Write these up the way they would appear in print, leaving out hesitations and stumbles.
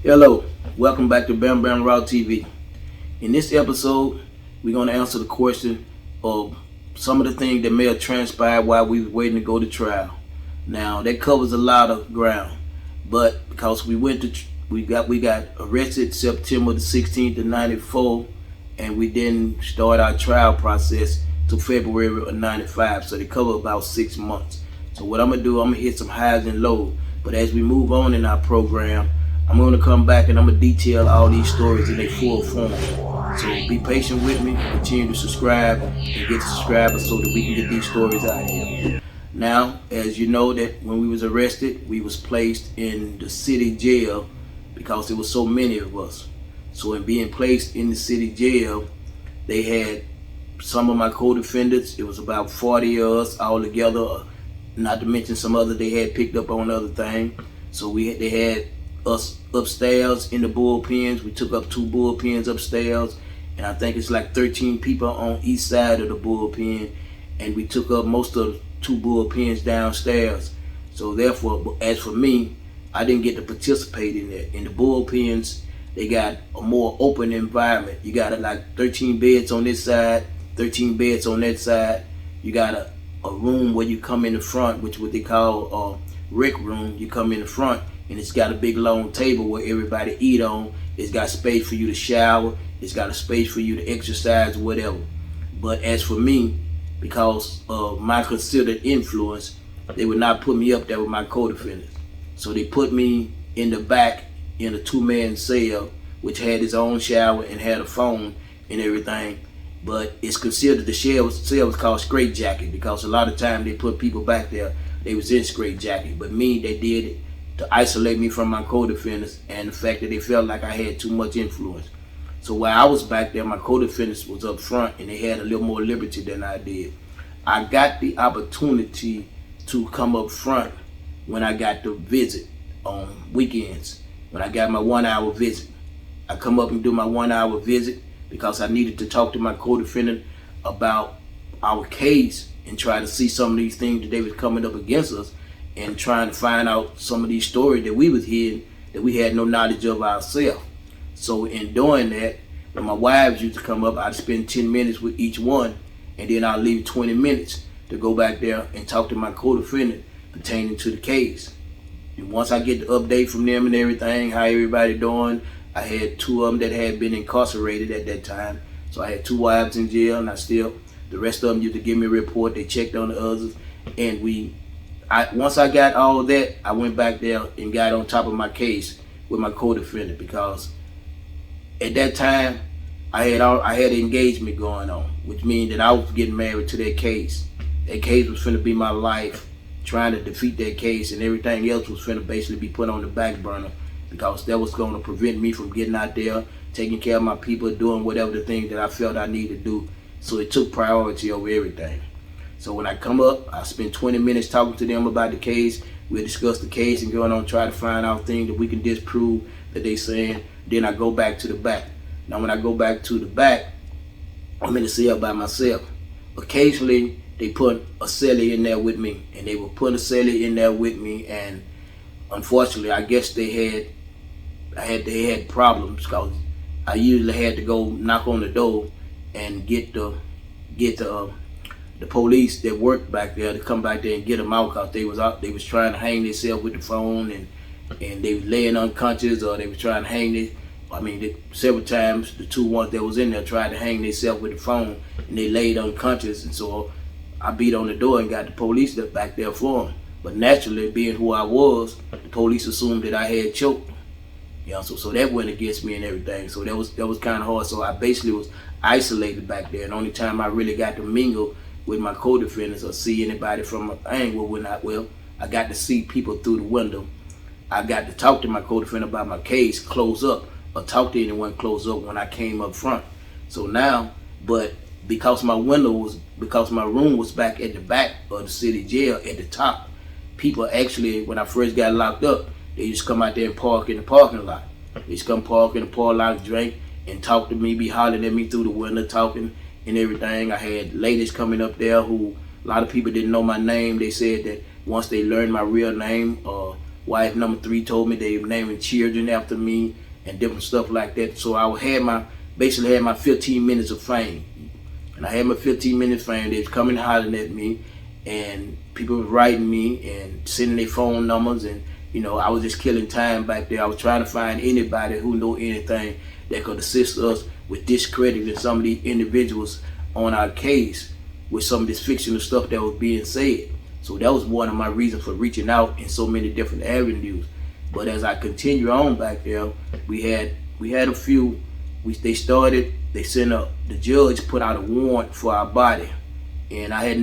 Hello, welcome back to Bamm Raw TV. In this episode, we're going to answer the question of some of the things that may have transpired while we were waiting to go to trial. Now, that covers a lot of ground, but because we got arrested September the 16th of '94, and we didn't start our trial process till February of '95, so they cover about 6 months. So what I'm gonna do, I'm gonna hit some highs and lows, but as we move on in our program, I'm going to come back and I'm going to detail all these stories in their full form. So be patient with me, continue to subscribe, and get subscribers so that we can get these stories out here. Now, as you know, that when we was arrested, we was placed in the city jail because there was so many of us. So in being placed in the city jail, they had some of my co-defendants. It was about 40 of us all together, not to mention some other they had picked up on other things. So they had us upstairs in the bullpens. We took up 2 bullpens upstairs, and I think it's like 13 people on each side of the bullpen, and we took up most of the 2 bullpens downstairs. So therefore, as for me, I didn't get to participate in that. In the bullpens, they got a more open environment. You got like 13 beds on this side, 13 beds on that side. You got a room where you come in the front, which what they call a rec room. You come in the front, and it's got a big long table where everybody eat on. It's got space for you to shower. It's got a space for you to exercise, whatever. But as for me, because of my considered influence, they would not put me up there with my co-defendants. So they put me in the back in a 2-man cell, which had its own shower and had a phone and everything. But it's considered, the cell was called straight jacket, because a lot of time they put people back there, they was in straight jacket. But me, they did it to isolate me from my co-defendants and the fact that they felt like I had too much influence. So while I was back there, my co-defendants was up front and they had a little more liberty than I did. I got the opportunity to come up front when I got the visit on weekends. When I got my 1-hour visit, I come up and do my 1-hour visit because I needed to talk to my co-defendant about our case and try to see some of these things that they was coming up against us, and trying to find out some of these stories that we was hearing that we had no knowledge of ourselves. So in doing that, when my wives used to come up, I'd spend 10 minutes with each one, and then I'd leave 20 minutes to go back there and talk to my co-defendant pertaining to the case. And once I get the update from them and everything, how everybody doing, I had 2 of them that had been incarcerated at that time. So I had 2 wives in jail, and the rest of them used to give me a report. They checked on the others, and once I got all of that, I went back there and got on top of my case with my co-defendant, because at that time I had an engagement going on, which means that I was getting married to that case. That case was finna be my life, trying to defeat that case, and everything else was finna basically be put on the back burner, because that was going to prevent me from getting out there, taking care of my people, doing whatever the things that I felt I needed to do. So it took priority over everything. So when I come up, I spend 20 minutes talking to them about the case. We'll discuss the case and going on try to find out things that we can disprove that they saying. Then I go back to the back. Now when I go back to the back, I'm in the cell by myself. Occasionally they put a cellie in there with me, and they will put a cellie in there with me, and unfortunately I guess they had problems, because I usually had to go knock on the door and get the police that worked back there to come back there and get them out, because they was trying to hang themselves with the phone, and they was laying unconscious, or they was trying to hang several times the 2 ones that was in there tried to hang themselves with the phone, and they laid unconscious. And so I beat on the door and got the police back there for them. But naturally, being who I was, the police assumed that I had choked. So that went against me and everything. So that was kind of hard. So I basically was isolated back there. And the only time I really got to mingle with my co-defendants or see anybody from an angle I got to see people through the window. I got to talk to my co-defendant about my case close up, or talk to anyone close up when I came up front. So now, but because my room was back at the back of the city jail at the top, people actually, when I first got locked up, they just come out there and park in the parking lot. They just come park in the parking lot, drink, and talk to me, be hollering at me through the window, talking and everything. I had ladies coming up there who, a lot of people didn't know my name. They said that once they learned my real name, Wife number 3 told me they were naming children after me and different stuff like that. So I basically had my 15 minutes of fame. And I had my 15 minutes of fame. They was coming hollering at me, and people were writing me and sending their phone numbers, and I was just killing time back there. I was trying to find anybody who knew anything that could assist us with discrediting some of these individuals on our case with some of this fictional stuff that was being said. So that was one of my reasons for reaching out in so many different avenues. But as I continue on back there, we had a few. They sent up, the judge put out a warrant for our body, and I have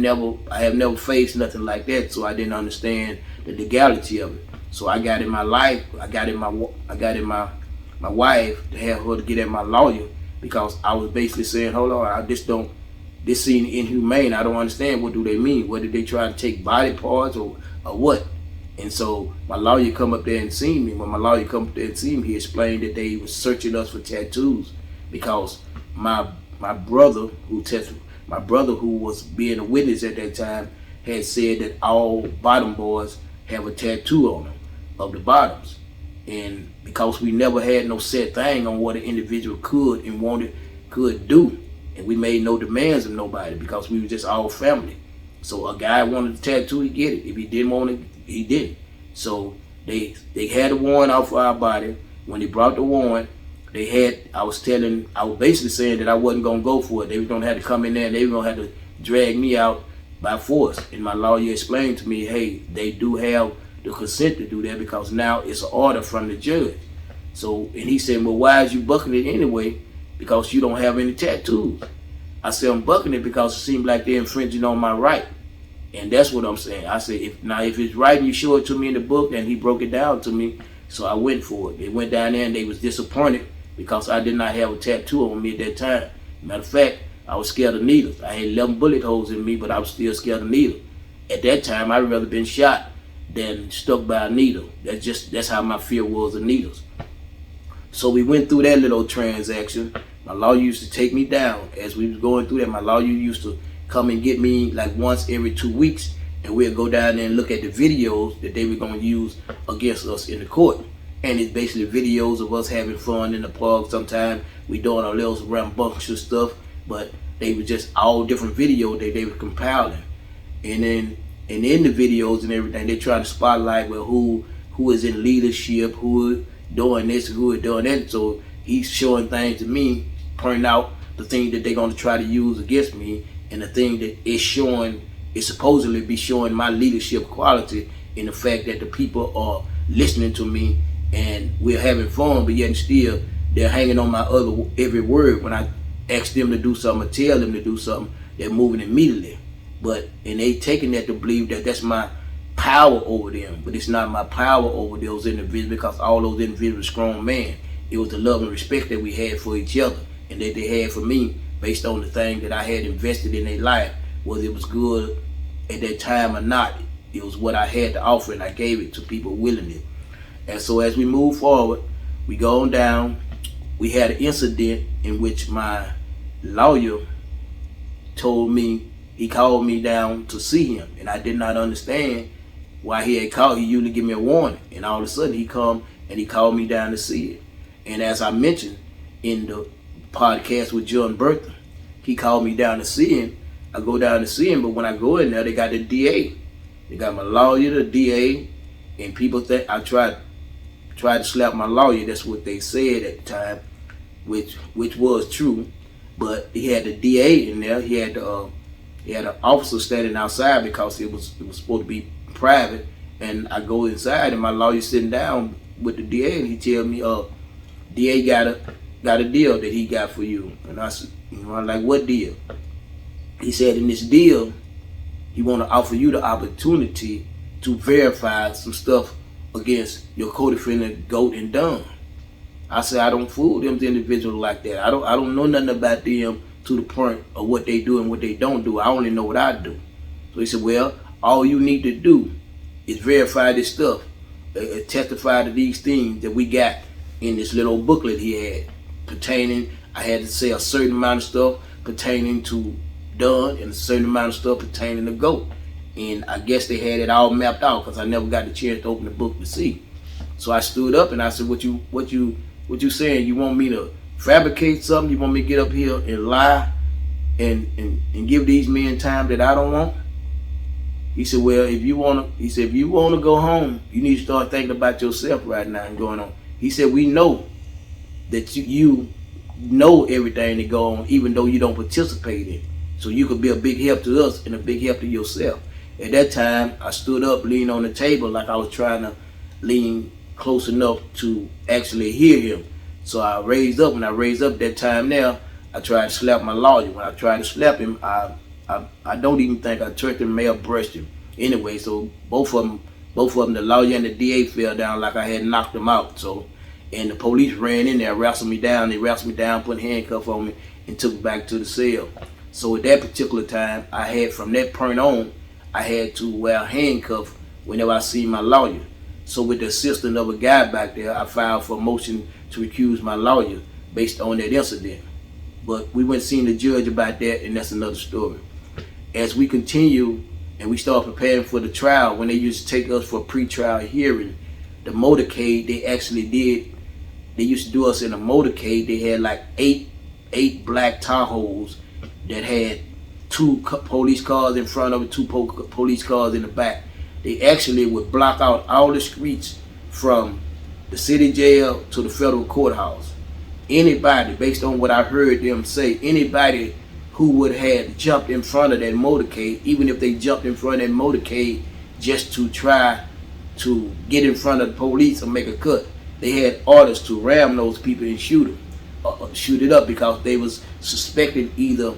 never faced nothing like that, so I didn't understand the legality of it. So I got in my life, I got in my wife to have her to get at my lawyer, because I was basically saying, hold on, this seems inhumane. I don't understand. What do they mean? What did they try to take body parts or what? And so my lawyer come up there and see me. When my lawyer come up there and see me, he explained that they was searching us for tattoos, because my brother who was being a witness at that time had said that all bottom boys have a tattoo on them of the bottoms. And because we never had no set thing on what an individual could and could do, and we made no demands of nobody, because we were just all family. So a guy wanted a tattoo, he get it. If he didn't want it, he didn't. So they had a warrant out for our body. When they brought the warrant, I was basically saying that I wasn't gonna go for it. They were gonna have to come in there and they were gonna have to drag me out by force. And my lawyer explained to me, hey, they do have the consent to do that, because now it's an order from the judge. So, and he said, well, why is you bucking it anyway? Because you don't have any tattoos. I said, I'm bucking it because it seemed like they're infringing on my right. And that's what I'm saying. I said, if it's right and you show it to me in the book, and he broke it down to me, so I went for it. They went down there and they was disappointed because I did not have a tattoo on me at that time. Matter of fact, I was scared of needles. I had 11 bullet holes in me, but I was still scared of needles. At that time, I'd rather been shot than stuck by a needle. That's how my fear was of needles. So we went through that little transaction. My lawyer used to take me down as we was going through that. My lawyer used to come and get me like once every 2 weeks, and we'd go down there and look at the videos that they were going to use against us in the court. And it's basically videos of us having fun in the park. Sometimes we doing a little rambunctious stuff, but they were just all different videos that they were compiling. And in the videos and everything, they try to spotlight, well, who is in leadership, who doing this, who is doing that. So he's showing things to me, pointing out the thing that they're going to try to use against me, and the thing that is supposedly be showing my leadership quality, in the fact that the people are listening to me and we're having fun, but yet still they're hanging on my every word. When I ask them to do something or tell them to do something, they're moving immediately. And they taking that to believe that that's my power over them, but it's not my power over those individuals, because all those individuals are strong men. It was the love and respect that we had for each other, and that they had for me, based on the thing that I had invested in their life, whether it was good at that time or not. It was what I had to offer, and I gave it to people willingly. And so as we move forward, we go on down. We had an incident in which my lawyer told me, he called me down to see him, and I did not understand why he had called. He usually give me a warning, and all of a sudden he come and he called me down to see it. And as I mentioned in the podcast with John Bertha, he called me down to see him. I go down to see him, but when I go in there, they got the DA. They got my lawyer, the DA, and people think I tried to slap my lawyer. That's what they said at the time, which was true. But he had the DA in there. He had an officer standing outside, because it was supposed to be private. And I go inside, and my lawyer sitting down with the DA, and he tell me, DA got a deal that he got for you. And I said, I'm like, what deal? He said, in this deal, he want to offer you the opportunity to verify some stuff against your co-defendant Goat and Dunn. I said, I don't fool them individuals like that. I don't know nothing about them to the point of what they do and what they don't do. I only know what I do. So he said, well, all you need to do is verify this stuff, testify to these things that we got in this little booklet he had pertaining. I had to say a certain amount of stuff pertaining to Dunn and a certain amount of stuff pertaining to Goat. And I guess they had it all mapped out because I never got the chance to open the book to see. So I stood up and I said, what you saying? You want me to fabricate something? You want me to get up here and lie and give these men time that I don't want? He said, well, if you wanna go home, you need to start thinking about yourself right now and going on. He said, we know that you know everything that go on, even though you don't participate in it. So you could be a big help to us and a big help to yourself. At that time, I stood up, leaned on the table like I was trying to lean close enough to actually hear him. So I raised up. When I raised up that time there, I tried to slap my lawyer. When I tried to slap him, I don't even think I touched him, may have brushed him. Anyway, so both of them, the lawyer and the DA fell down like I had knocked them out. So, and the police ran in there, wrestled me down. They wrestled me down, put handcuffs on me, and took me back to the cell. So at that particular time, I had, from that point on, I had to wear handcuffs whenever I see my lawyer. So with the assistance of a guy back there, I filed for a motion to recuse my lawyer based on that incident. But we went seeing the judge about that, and that's another story. As we continue and we start preparing for the trial, when they used to take us for a pre-trial hearing, the motorcade, they used to do us in a motorcade. They had like eight black Tahoes that had 2 police cars in front of it, 2 police cars in the back. They actually would block out all the streets from the city jail to the federal courthouse. Anybody, based on what I heard them say, anybody who would have jumped in front of that motorcade, even if they jumped in front of that motorcade just to try to get in front of the police or make a cut, they had orders to ram those people and shoot them, shoot it up, because they was suspected either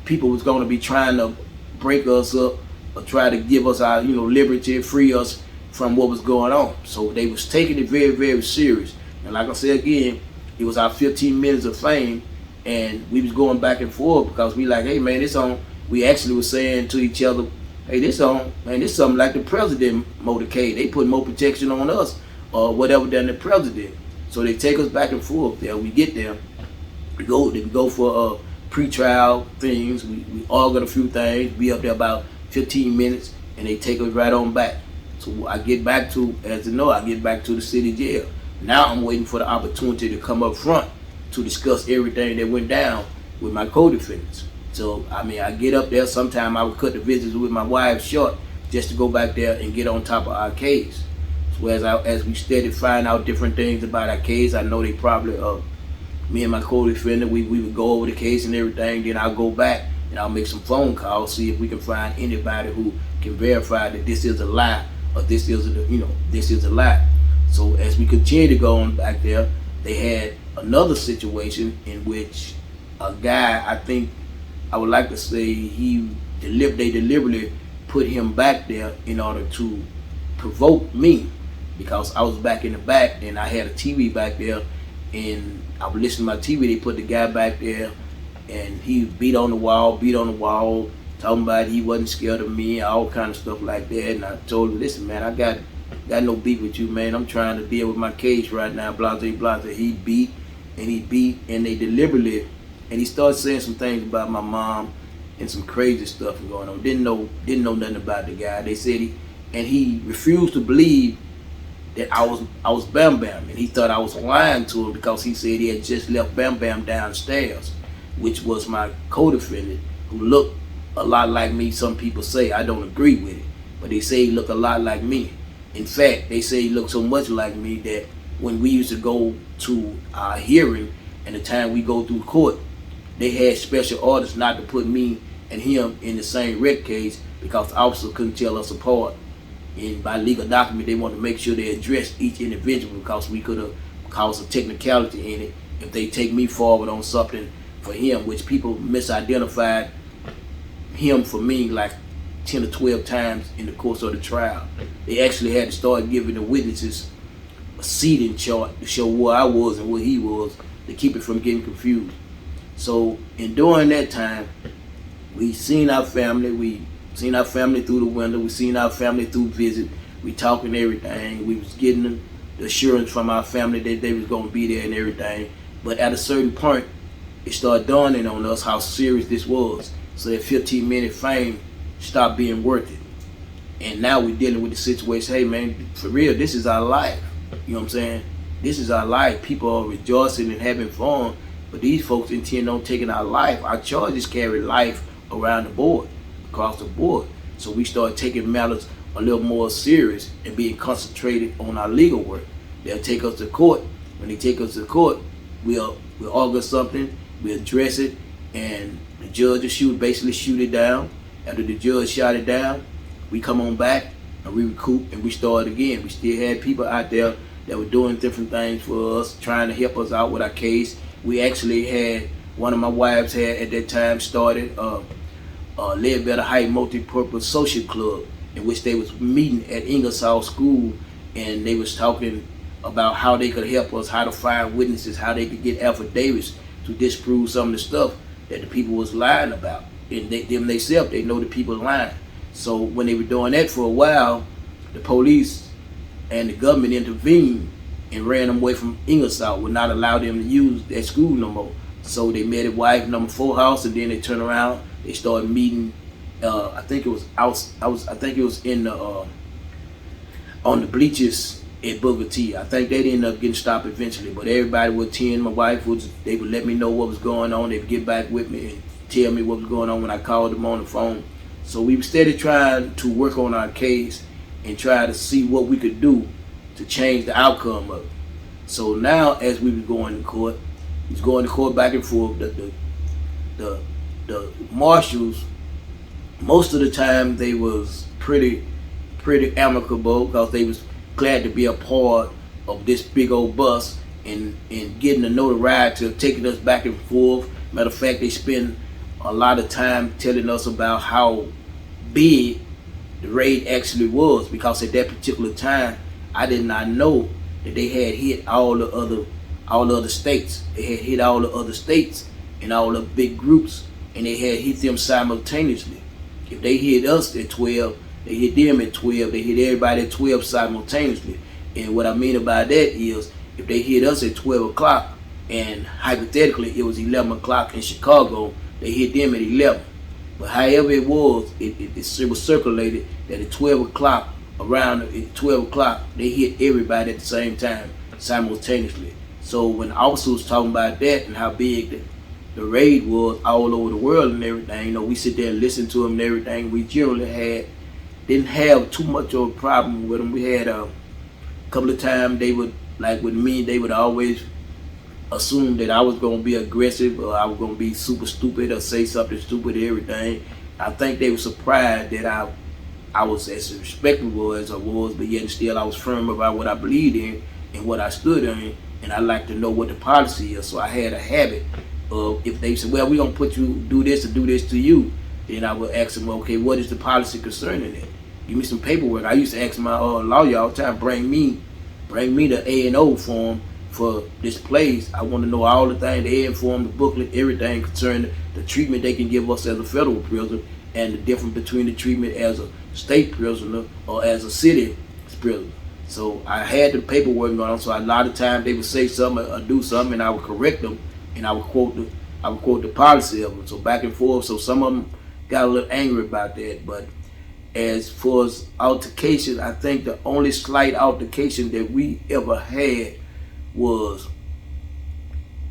people was going to be trying to break us up or try to give us our liberty, free us from what was going on. So they was taking it very, very serious. And like I said again, it was our 15 minutes of fame, and we was going back and forth because we like, hey man, this on. We actually was saying to each other, hey, this on, man, this something like the president motorcade. They put more protection on us or whatever than the president. So they take us back and forth. There we get there, we go for pre-trial things. We argue a few things. We up there about 15 minutes, and they take us right on back. So I get back to, as you know, I get back to the city jail. Now I'm waiting for the opportunity to come up front to discuss everything that went down with my co-defendants. So, I mean, I get up there. Sometime I would cut the visits with my wife short just to go back there and get on top of our case. So as we steady find out different things about our case, I know they probably, me and my co-defendant, we would go over the case and everything. Then I'll go back and I'll make some phone calls, see if we can find anybody who can verify that this is a lie or this is a lie. So as we continue to go on back there, they had another situation in which a guy, I think I would like to say they deliberately put him back there in order to provoke me, because I was back in the back and I had a TV back there and I was listening to my TV. They put the guy back there and he beat on the wall, talking about he wasn't scared of me, all kind of stuff like that. And I told him, listen man, I got no beef with you, man. I'm trying to deal with my case right now, blase, blase. He beat and they deliberately, and he started saying some things about my mom and some crazy stuff going on. Didn't know nothing about the guy. They said he refused to believe that I was Bamm Bamm, and he thought I was lying to him because he said he had just left Bamm Bamm downstairs, which was my co-defendant, who looked a lot like me. Some people say, I don't agree with it, but they say he looked a lot like me. In fact, they say he looked so much like me that when we used to go to our hearing and the time we go through court, they had special orders not to put me and him in the same red case because the officer couldn't tell us apart. And by legal document, they wanted to make sure they addressed each individual because we could have caused a technicality in it if they take me forward on something for him, which people misidentified him for me like 10 or 12 times in the course of the trial. They actually had to start giving the witnesses a seating chart to show where I was and where he was to keep it from getting confused. So during that time, we seen our family. We seen our family through the window. We seen our family through visit. We talking everything. We was getting the assurance from our family that they was going to be there and everything. But at a certain point, it started dawning on us how serious this was. So that 15-minute fame stopped being worth it. And now we're dealing with the situation. Hey man, for real, this is our life. You know what I'm saying? This is our life. People are rejoicing and having fun, but these folks intend on taking our life. Our charges carry life around the board, across the board. So we start taking matters a little more serious and being concentrated on our legal work. They'll take us to court. When they take us to court, we'll argue something, we'll address it, and the judge will basically shoot it down. After the judge shot it down, we come on back and we recoup and we start again. We still had people out there that were doing different things for us, trying to help us out with our case. We actually had, one of my wives had at that time started Led Better Height Multi-Purpose Social Club, in which they was meeting at Ingersoll School, and they was talking about how they could help us, how to find witnesses, how they could get affidavits to disprove some of the stuff that the people was lying about. And they know the people lying. So when they were doing that for a while, the police and the government intervened and ran them away from Ingersoll, would not allow them to use that school no more. So they met at wife number 4 house, and then they turned around. They started meeting. I think it was in the on the bleachers at Booker T. I think they ended up getting stopped eventually, but everybody would attend. My wife they would let me know what was going on. They would get back with me and tell me what was going on when I called them on the phone. So we were steady trying to work on our case and try to see what we could do to change the outcome of it. So now, as we were going to court, we was going to court back and forth. The marshals, most of the time, they was pretty amicable, because they was glad to be a part of this big old bus and getting the notoriety of taking us back and forth. Matter of fact, they spend a lot of time telling us about how big the raid actually was, because at that particular time, I did not know that they had hit all the other states. They had hit all the other states and all the big groups, and they had hit them simultaneously. If they hit us at 12, they hit them at 12. They hit everybody at 12 simultaneously. And what I mean by that is, if they hit us at 12 o'clock, and hypothetically it was 11 o'clock in Chicago, they hit them at 11. But however it was, it was circulated that at 12 o'clock, at 12 o'clock, they hit everybody at the same time, simultaneously. So when the officer was talking about that and how big the raid was all over the world and everything, we sit there and listen to them and everything. We generally didn't have too much of a problem with them. We had a couple of times they would, like with me, they would always assume that I was going to be aggressive, or I was going to be super stupid, or say something stupid and everything. I think they were surprised that I was as respectable as I was, but yet still I was firm about what I believed in and what I stood in, and I like to know what the policy is. So I had a habit of, if they said, well, we're going to put you, do this or do this to you, then I would ask them, okay, what is the policy concerning it? Give me some paperwork. I used to ask my lawyer all the time, bring me the A&O form for this place. I want to know all the things, the A form, the booklet, everything concerning the treatment they can give us as a federal prisoner, and the difference between the treatment as a state prisoner or as a city prisoner. So I had the paperwork going on. So a lot of times they would say something or do something, and I would correct them, and I would quote the policy of them. So back and forth. So some of them got a little angry about that. But as far as altercation, I think the only slight altercation that we ever had was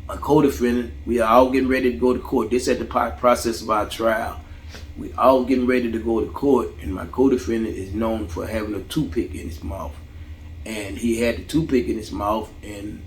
a co-defendant. We are all getting ready to go to court. This at the process of our trial. We all getting ready to go to court, and my co-defendant is known for having a toothpick in his mouth. And he had the toothpick in his mouth, and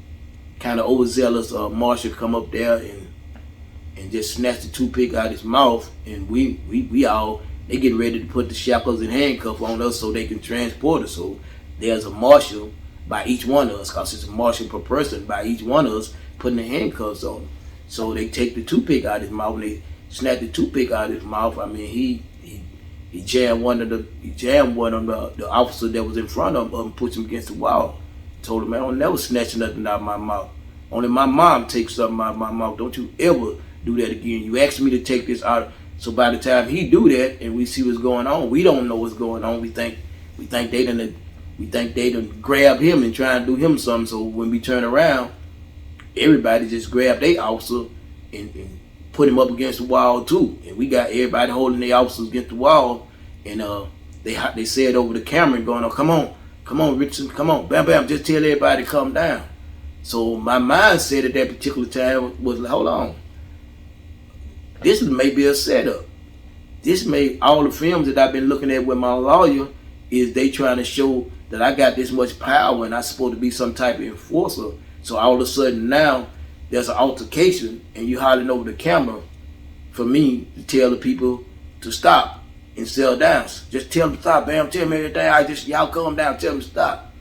kind of overzealous marshal come up there and just snatch the toothpick out of his mouth, and we all, they getting ready to put the shackles and handcuffs on us so they can transport us. So there's a marshal by each one of us, because it's a marshal per person, by each one of us putting the handcuffs on him. So they take the toothpick out of his mouth, and they snap the toothpick out of his mouth. I mean, he jammed one of the officer that was in front of him and pushed him against the wall. Told him, man, I'll never snatch nothing out of my mouth. Only my mom takes something out of my mouth. Don't you ever do that again. You asked me to take this out. So by the time he do that and we see what's going on, we don't know what's going on. We think they done grab him and try and do him something. So when we turn around, everybody just grabbed their officer and put him up against the wall too. And we got everybody holding their officers against the wall. And They said over the camera and going, "Oh, come on, Richardson, come on, Bam Bam, just tell everybody to calm down." So my mindset at that particular time was like, hold on, this may be a setup. This may, all the films that I've been looking at with my lawyer is they trying to show that I got this much power and I'm supposed to be some type of enforcer. So all of a sudden now there's an altercation and you hollering over the camera for me to tell the people to stop and settle down. Just tell them to stop, Bam, tell me everything. Y'all calm down, tell them to stop.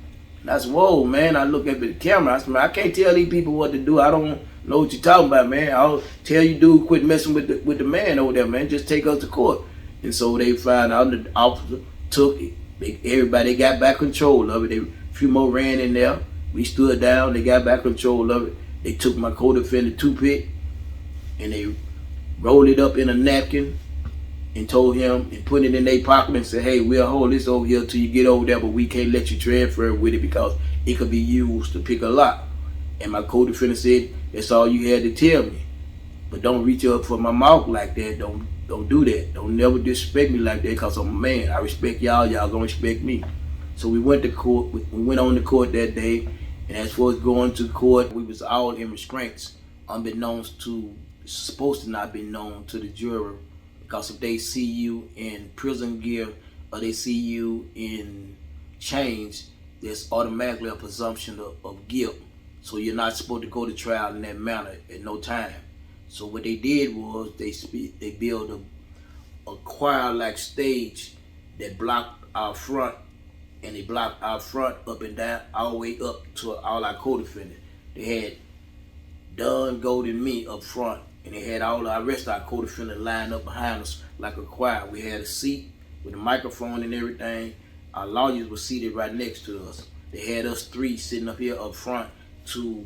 And I said, whoa, man. I look at the camera. I said, man, I can't tell these people what to do. I don't know what you're talking about, man. I'll tell you, dude, quit messing with the man over there, man. Just take us to court. And so they found out the officer took it. Everybody got back control of it. A few more ran in there. We stood down. They got back control of it. They took my co-defendant toothpick and they rolled it up in a napkin and told him and put it in their pocket and said, hey, we'll hold this over here till you get over there, but we can't let you transfer with it because it could be used to pick a lock. And my co-defendant said, that's all you had to tell me. But don't reach up for my mouth like that. Don't do that. Don't never disrespect me like that because I'm a man. I respect y'all. Y'all gonna respect me. So we went to court. We went on to court that day. And as far as going to court, we was all in restraints, unbeknownst to, supposed to not be known to the juror. Because if they see you in prison gear or they see you in chains, there's automatically a presumption of guilt. So you're not supposed to go to trial in that manner at no time. So what they did was they built a choir-like stage that blocked our front, and they blocked our front up and down, all the way up to all our co-defendants. They had Dunn, Gold, and me up front, and they had all the rest of our co-defendants lined up behind us like a choir. We had a seat with a microphone and everything. Our lawyers were seated right next to us. They had us three sitting up here up front to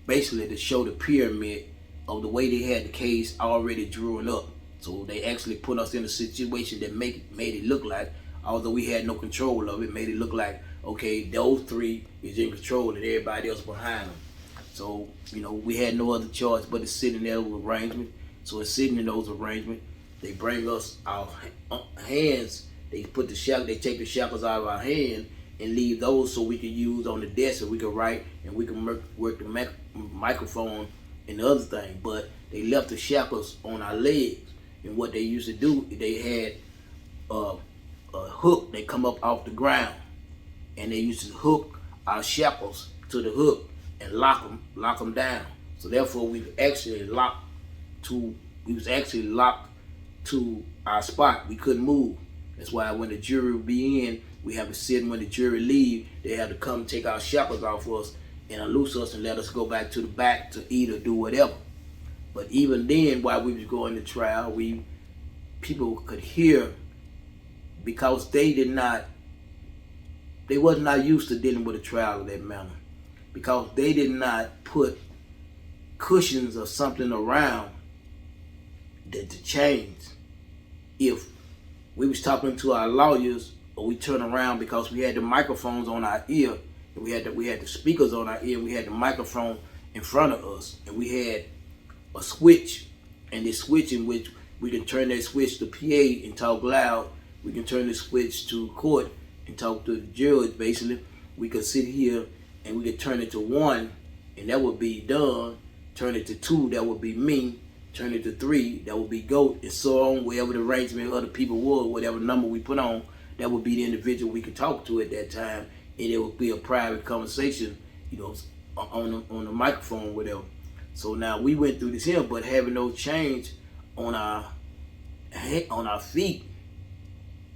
basically to show the pyramid of the way they had the case already drawn up. So they actually put us in a situation that made it look like, although we had no control of it, made it look like, okay, those three is in control and everybody else behind them. So, we had no other choice but to sit in those arrangements. So it's sitting in those arrangements. They bring us our hands. They take the shackles out of our hand and leave those so we can use on the desk so we can write and we can work the microphone and the other thing. But they left the shackles on our legs. And what they used to do, they had a hook that come up off the ground. And they used to hook our shackles to the hook and lock them down. So therefore we was actually locked to our spot. We couldn't move. That's why when the jury would be in, we have to sit, and when the jury leave, they have to come take our shackles off us and unloose us and let us go back to the back to eat or do whatever. But even then, while we was going to trial, people could hear, because they was not used to dealing with a trial of that manner, because they did not put cushions or something around to change. If we was talking to our lawyers, or we turn around because we had the microphones on our ear, and we had the speakers on our ear, and we had the microphone in front of us, and we had a switch, and this switch in which we can turn that switch to PA and talk loud. We can turn the switch to court and talk to the judge. Basically, we could sit here and we could turn it to 1, and that would be Dunn. Turn it to 2, that would be me. Turn it to 3, that would be Goat, and so on. Wherever the arrangement of other people was, whatever number we put on, that would be the individual we could talk to at that time, and it would be a private conversation, on the microphone, whatever. So now we went through this here, but having no change on our feet.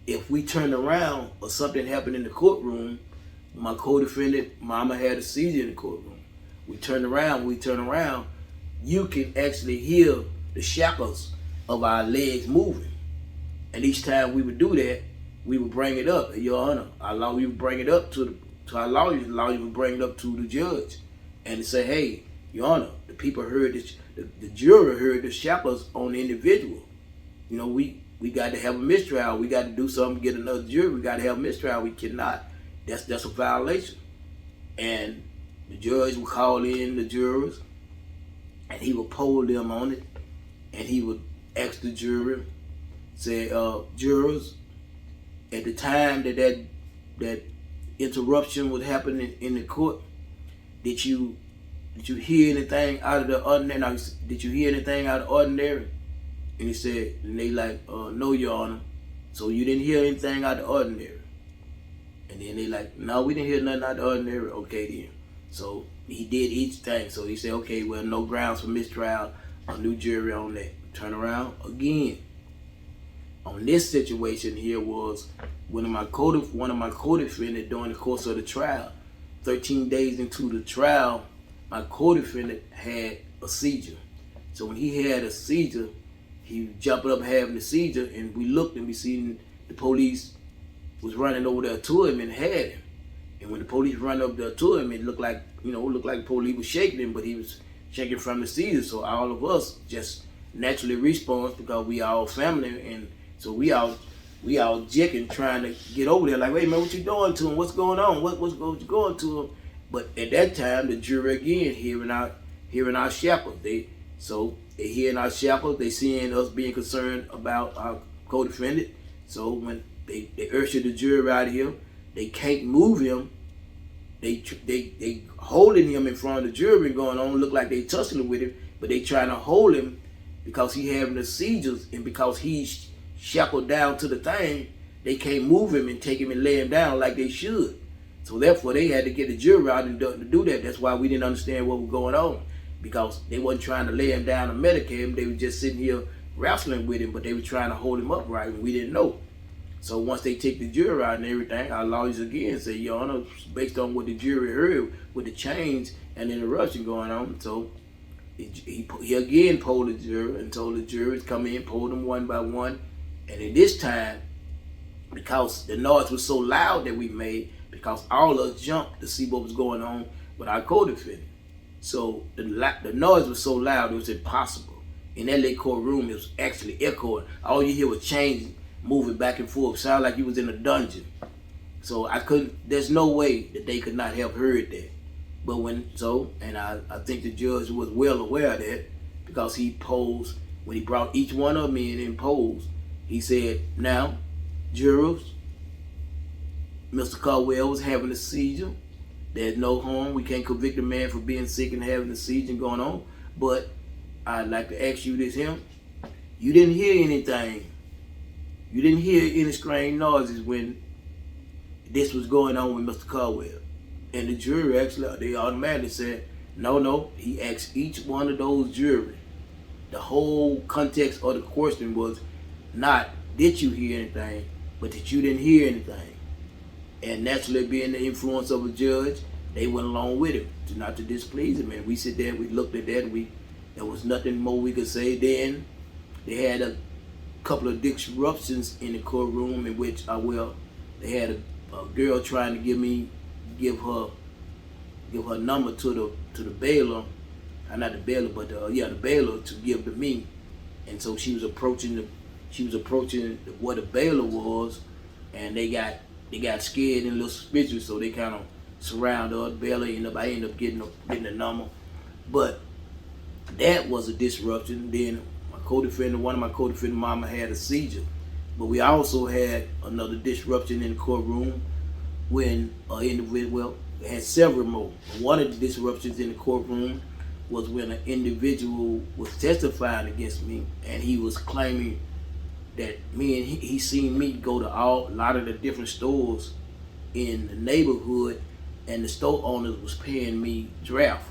If we turned around or something happened in the courtroom, my co-defendant, mama had a seizure in the courtroom. We turn around, you can actually hear the shackles of our legs moving. And each time we would do that, we would bring it up, Your Honor. We would bring it up to our lawyers. The lawyers would bring it up to the judge and say, hey, Your Honor, the people heard this, the jury heard the shackles on the individual. We got to have a mistrial. We got to do something, get another jury. We got to have a mistrial. We cannot. That's a violation. And the judge would call in the jurors, and he would poll them on it, and he would ask the jury, say, jurors, at the time that interruption was happening in the court, did you hear anything out of the ordinary? Now, did you hear anything out of the ordinary? And he said, and they like, no, Your Honor. So you didn't hear anything out of the ordinary? And then they like, no, we didn't hear nothing out of the ordinary. Okay then. So he did each thing. So he said, okay, well, no grounds for mistrial, a new jury on that. Turn around again. On this situation here was one of my co-defendants during the course of the trial. 13 days into the trial, my co-defendant had a seizure. So when he had a seizure, he jumped up having a seizure, and we looked and we seen the police was running over there to him and had him. And when the police run up there to him, it looked like the police was shaking him, but he was shaking from the seizure. So all of us just naturally respond because we all family, and so we all jicking trying to get over there. Like, wait man, what you doing to him? What's going on? What's going to him? But at that time, the jury again hearing our shackles. They hearing our shackles. They seeing us being concerned about our co-defendant. So when they usher the jury out of here, they can't move him. They holding him in front of the jury going on, look like they tussling with him, but they trying to hold him because he having the seizures, and because he's shackled down to the thing, they can't move him and take him and lay him down like they should. So therefore, they had to get the jury out and to do that. That's why we didn't understand what was going on, because they wasn't trying to lay him down and medicate him. They were just sitting here wrestling with him, but they were trying to hold him upright, and we didn't know. So once they take the jury out and everything, our lawyers again say, Your Honor, based on what the jury heard with the change and the interruption going on, so he again polled the jury and told the jury to come in, polled them one by one. And at this time, because the noise was so loud that we made, because all of us jumped to see what was going on with our co-defendant. So the noise was so loud, it was impossible. In that late courtroom, it was actually echoing. All you hear was chains moving back and forth. Sound like you was in a dungeon. So there's no way that they could not have heard that. But I think the judge was well aware of that, because he posed, when he brought each one of them in and posed, he said, now, jurors, Mr. Caldwell was having a seizure. There's no harm. We can't convict a man for being sick and having a seizure going on. But I'd like to ask you this here. You didn't hear anything. You didn't hear any strange noises when this was going on with Mr. Caldwell. And the jury actually, they automatically said, no. He asked each one of those jury. The whole context of the question was not, did you hear anything, but that you didn't hear anything. And naturally, being the influence of a judge, they went along with him, not to displease him. And we sit there, we looked at that, there was nothing more we could say. Then they had a couple of disruptions in the courtroom, in which they had a girl trying to give her number to the bailiff, not the bailiff, but the bailiff to give to me. And so she was approaching where the bailiff was, and they got scared and a little suspicious, so they kind of surrounded her. Bailiff I ended up getting the number, but that was a disruption. Then one of my co-defendant mama had a seizure, but we also had another disruption in the courtroom when we had several more. One of the disruptions in the courtroom was when an individual was testifying against me, and he was claiming that he seen me go to a lot of the different stores in the neighborhood, and the store owners was paying me draft.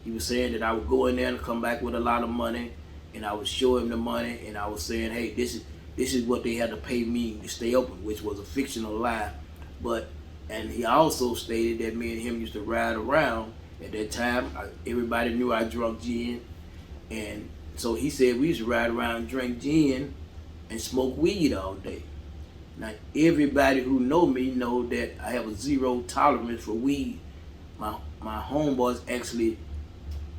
He was saying that I would go in there and come back with a lot of money, and I would show him the money, and I was saying, hey, this is what they had to pay me to stay open, which was a fictional lie. And he also stated that me and him used to ride around. At that time, everybody knew I drank gin, and so he said we used to ride around and drink gin and smoke weed all day. Now, everybody who know me know that I have a zero tolerance for weed. My homeboys actually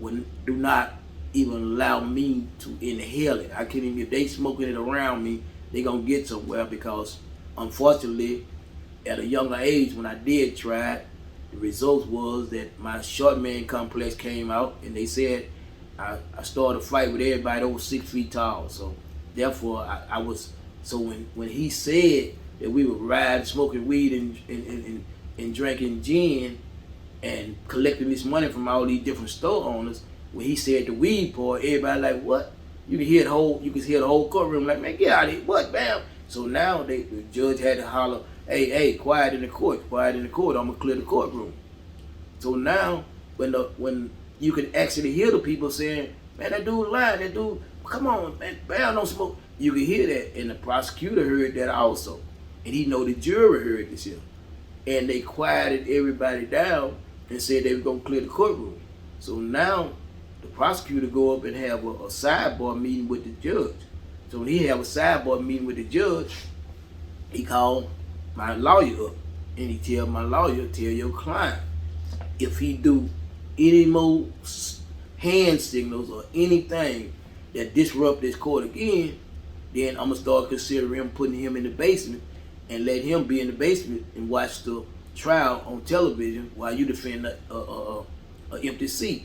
do not even allow me to inhale it. I can't even, if they smoking it around me, they gonna get somewhere, because unfortunately, at a younger age, when I did try it, the results was that my short man complex came out, and they said I started a fight with everybody over 6 feet tall. So therefore, when he said that we were riding, smoking weed and drinking gin and collecting this money from all these different store owners. When he said the weed part, everybody like, what? You can hear the whole courtroom like, man, get out of here, what, Bamm? So now the judge had to holler, hey, quiet in the court, I'm gonna clear the courtroom. So now when you can actually hear the people saying, man, that dude lying, that dude, come on, man, Bamm don't smoke. You can hear that, and the prosecutor heard that also, and he know the jury heard this here, and they quieted everybody down and said they were gonna clear the courtroom. So now the prosecutor go up and have a sidebar meeting with the judge. So when he have a sidebar meeting with the judge, he called my lawyer up, and he tell my lawyer, tell your client, if he do any more hand signals or anything that disrupt this court again, then I'm gonna start considering putting him in the basement and let him be in the basement and watch the trial on television while you defend a empty seat.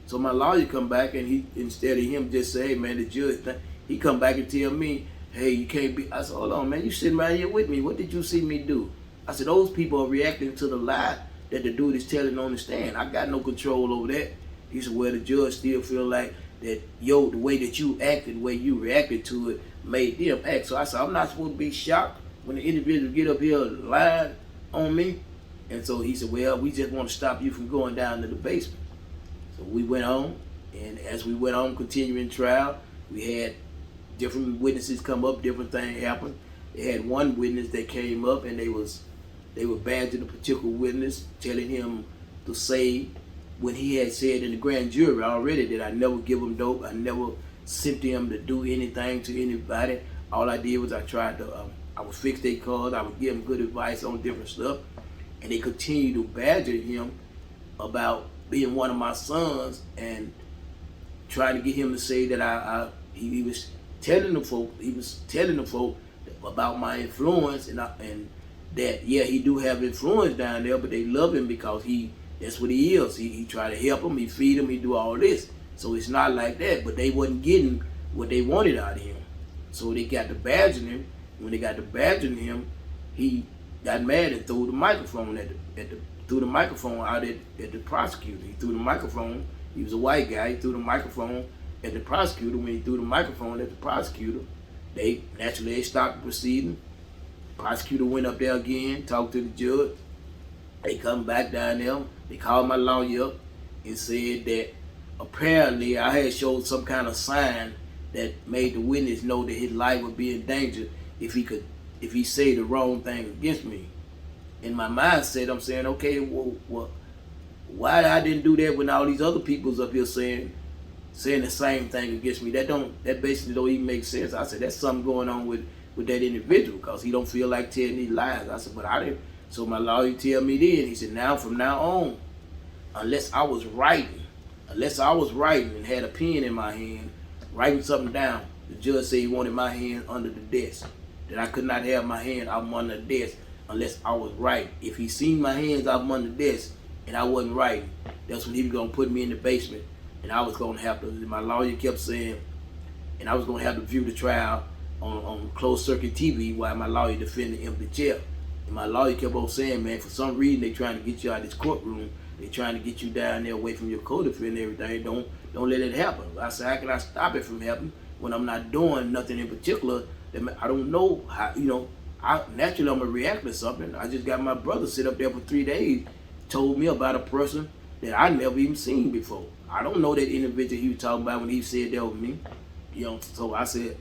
So my lawyer come back, and he, instead of him just say, hey man, the judge, he come back and tell me, hey, you can't be. I said, hold on, man, you sitting right here with me. What did you see me do? I said, those people are reacting to the lie that the dude is telling on the stand. I got no control over that. He said, well, the judge still feel like that, the way that you acted, the way you reacted to it, made them act. So I said, I'm not supposed to be shocked when the individual get up here lying on me. And so he said, well, we just want to stop you from going down to the basement. So we went on, and as we went on, continuing trial, we had different witnesses come up, different things happened. They had one witness that came up, and they were badgering a particular witness, telling him to say when he had said in the grand jury already that I never give him dope, I never sent him to do anything to anybody. All I did was I would fix their cars, I would give them good advice on different stuff, and they continued to badger him about being one of my sons and trying to get him to say that he was telling the folk about my influence and that yeah, he do have influence down there, but they love him because that's what he is. He try to help him, he feed him, he do all this. So it's not like that, but they wasn't getting what they wanted out of him. So they got to badgering him. When they got to badgering him, he got mad and threw the microphone out at the prosecutor. He threw the microphone. He was a white guy. He threw the microphone at the prosecutor. When he threw the microphone at the prosecutor, they stopped the proceeding. The prosecutor went up there again, talked to the judge. They come back down there. They called my lawyer up and said that apparently I had showed some kind of sign that made the witness know that his life would be in danger if he said the wrong thing against me. In my mindset, I'm saying, okay, well, why I didn't do that when all these other people's up here saying the same thing against me? That basically don't even make sense. I said, that's something going on with that individual because he don't feel like telling these lies. I said, but I didn't. So my lawyer tell me then, he said, from now on, unless I was writing and had a pen in my hand, writing something down, the judge said he wanted my hand under the desk, that I could not have my hand out under the desk unless I was writing. If he seen my hands out under the desk and I wasn't writing, that's when he was going to put me in the basement, and I was going to have to, my lawyer kept saying, and I was going to have to view the trial on closed circuit TV while my lawyer defended the empty chair. And my lawyer kept on saying, man, for some reason they trying to get you out of this courtroom. They trying to get you down there away from your co-defendant and everything. Don't let it happen. I said, how can I stop it from happening when I'm not doing nothing in particular? That I don't know how, naturally I'm going to react to something. I just got my brother sit up there for 3 days, told me about a person that I never even seen before. I don't know that individual he was talking about when he said that with me. So I said,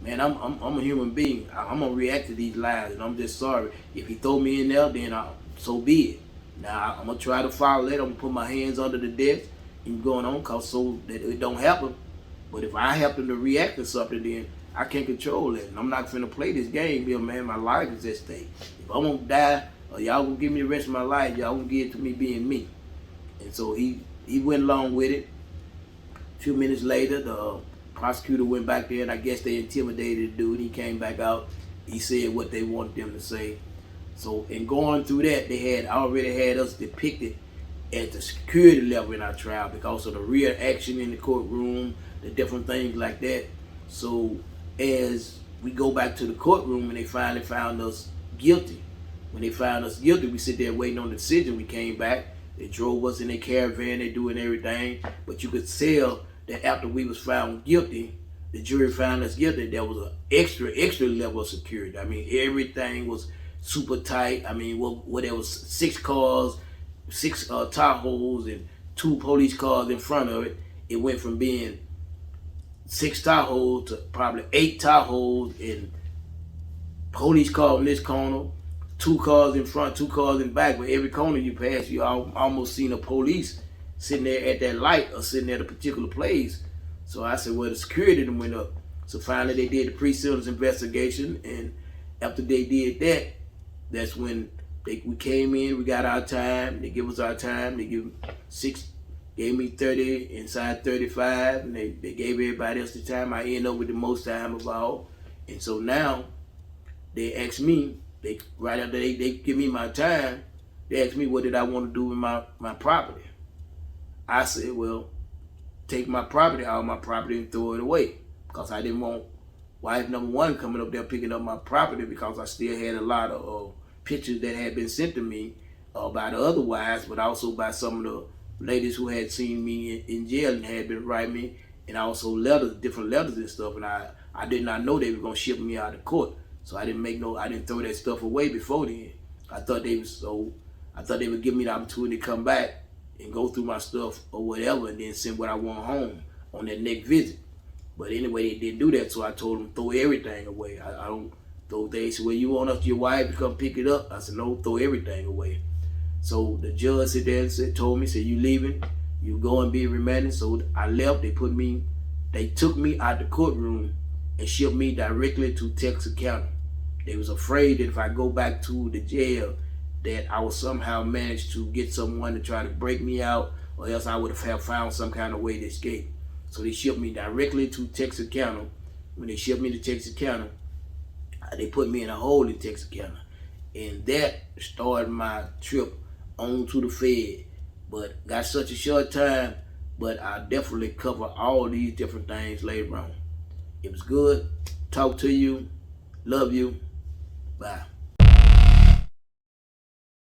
man, I'm a human being. I'm going to react to these lies, and I'm just sorry. If he throw me in there, then so be it. Now, I'm going to try to follow that. I'm going to put my hands under the desk and going on so that it don't happen. But if I happen to react to something, then I can't control it. And I'm not going to play this game here, man. My life is at stake. If I won't die, or y'all going to give me the rest of my life, y'all going to give it to me being me. And so he went along with it. A few minutes later, the prosecutor went back there, and I guess they intimidated the dude. He came back out. He said what they wanted them to say. So in going through that, they had already had us depicted at the security level in our trial because of the rear action in the courtroom, the different things like that. So as we go back to the courtroom and they finally found us guilty. When they found us guilty, we sit there waiting on the decision. We came back. They drove us in their caravan. They doing everything. But you could tell that after we was found guilty, the jury found us guilty, there was an extra level of security. I mean, everything was super tight. I mean, there was 6 cars, 6 Tahoes, and 2 police cars in front of it. It went from being 6 Tahoes to probably 8 Tahoes and police car in this corner, 2 cars in front, 2 cars in back. But every corner you pass, you almost seen a police sitting there at that light or sitting at a particular place. So I said, well, the security went up. So finally they did the pre-sentence investigation, and after they did that, that's when we came in, we got our time, they give us our time, they gave me 30 inside 35, and they gave everybody else the time. I ended up with the most time of all. And so now they asked me, right after they give me my time, they asked me what did I want to do with my property. I said, well, take my property, all my property, and throw it away, because I didn't want wife number 1 coming up there picking up my property, because I still had a lot of pictures that had been sent to me by the other wives, but also by some of the ladies who had seen me in jail and had been writing me, and also letters, different letters and stuff. And I did not know they were gonna ship me out of court, so I didn't throw that stuff away before then. I thought they would give me the opportunity to come back and go through my stuff or whatever, and then send what I want home on that next visit. But anyway, they didn't do that, so I told them throw everything away. I don't throw things. They said, well, you want your wife to come pick it up? I said, no, throw everything away. So the judge said there and told me, you leaving, you go and be remanded. So I left. They took me out the courtroom and shipped me directly to Texas County. They was afraid that if I go back to the jail, that I would somehow manage to get someone to try to break me out, or else I would have found some kind of way to escape. So they shipped me directly to Texas County. When they shipped me to Texas County, they put me in a hole in Texas County. And that started my trip on to the Fed. But got such a short time, but I definitely cover all these different things later on. It was good. Talk to you. Love you. Bye.